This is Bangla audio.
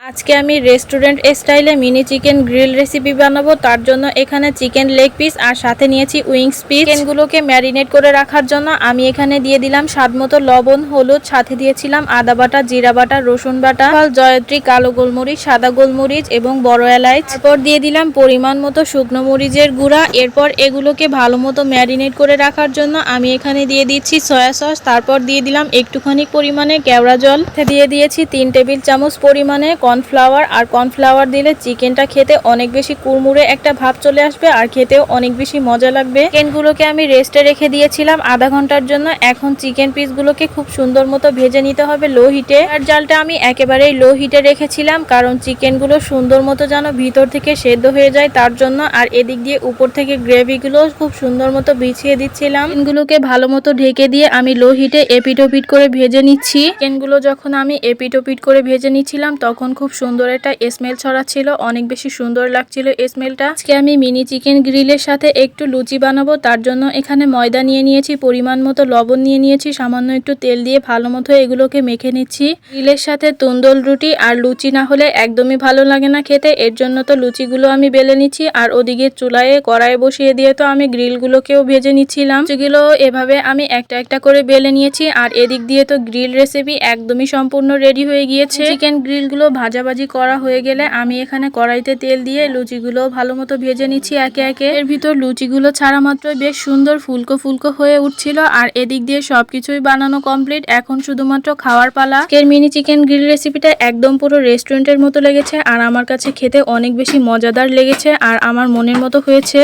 আজকে আমি রেস্টুরেন্ট স্টাইলে মিনি চিকেন গ্রিল রেসিপি বানাবো। তার জন্য এখানে চিকেন লেগ পিস আর সাথে নিয়েছি উইংস পিস। চিকেনগুলোকে ম্যারিনেট করে রাখার জন্য আমি এখানে দিয়ে দিলাম স্বাদমতো লবণ, হলুদ, সাথে দিয়েছিলাম আদা বাটা, জিরা বাটা, রসুন বাটা, জয়ত্রী, কালো গোলমরিচ, সাদা গোলমরিচ এবং বড় এলাচ। এরপর দিয়ে দিলাম পরিমাণ মতো শুকনো মরিচের গুঁড়া। এরপর এগুলোকে ভালো মতো ম্যারিনেট করে রাখার জন্য আমি এখানে দিয়ে দিচ্ছি সয়া সস। তারপর দিয়ে দিলাম একটুখানি পরিমাণে কেওড়া জল, দিয়ে দিয়েছি 3 টেবিল চামচ পরিমাণে কর্নফ্লাওয়ার। আর কর্নফ্লাওয়ার দিলে চিকেনটা খেতে অনেক বেশি কুড়মুড়ে একটা ভাব চলে আসবে আর খেতেও অনেক বেশি মজা লাগবে। চিকেনগুলোকে আমি রেস্টে রেখে দিয়েছিলাম আধা ঘন্টার জন্য। এখন চিকেন পিসগুলোকে খুব সুন্দর মতো ভেজে নিতে হবে লো হিটে। আর জালটা আমি একেবারেই লো হিটে রেখেছিলাম কারণ চিকেনগুলো সুন্দর মতো যেন ভিতর থেকে সেদ্ধ হয়ে যায় তার জন্য। আর এদিক দিয়ে উপর থেকে গ্রেভিগুলো খুব সুন্দর মতো বিছিয়ে দিচ্ছিলাম। চিকেনগুলোকে ভালো মতো ঢেকে দিয়ে আমি লো হিটে এপিট ওপিট করে ভেজে নিচ্ছি। চিকেনগুলো যখন আমি এপিট ওপিট করে ভেজে নিচ্ছিলাম তখন খুব সুন্দর একটা স্মেল ছড়াচ্ছিল, অনেক বেশি সুন্দর লাগছিল স্মেলটা। আজকে আমি মিনি চিকেন গ্রিলের সাথে একটু লুচি বানাবো। তার জন্য এখানে ময়দা নিয়ে নিয়েছি, পরিমাণ মতো লবণ নিয়ে নিয়েছি, সামান্য একটু তেল দিয়ে ভালো মতো এগুলোকে মেখে নিচ্ছি। গ্রিলের সাথে তুন্দল রুটি আর লুচি না হলে একদমই ভালো লাগে না খেতে। এর জন্য তো লুচিগুলো আমি বেলে নিচ্ছি আর ওদিকে চুলায় কড়াইয়ে বসিয়ে দিয়ে তো আমি গ্রিলগুলোকেও ভেজে নিচ্ছিলাম। লুচিগুলো এভাবে আমি একটা একটা করে বেলে নিয়েছি আর এদিক দিয়ে তো গ্রিল রেসিপি একদমই সম্পূর্ণ রেডি হয়ে গিয়েছে। চিকেন গ্রিলগুলো ভাজাভাজি করা হয়ে গেলে আমি এখানে কড়াইতে তেল দিয়ে লুচিগুলো ভালো মতো ভেজে নিচ্ছি একে একে। এর ভিতর লুচিগুলো ছাড়া মাত্র বেশ সুন্দর ফুলকো ফুলকো হয়ে উঠছিল। আর এদিক দিয়ে সবকিছুই বানানো কমপ্লিট, এখন শুধুমাত্র খাওয়ার পালা। আজকের মিনি চিকেন গ্রিল রেসিপিটা একদম পুরো রেস্টুরেন্টের মতো লেগেছে আর আমার কাছে খেতে অনেক বেশি মজাদার লেগেছে আর আমার মনের মতো হয়েছে।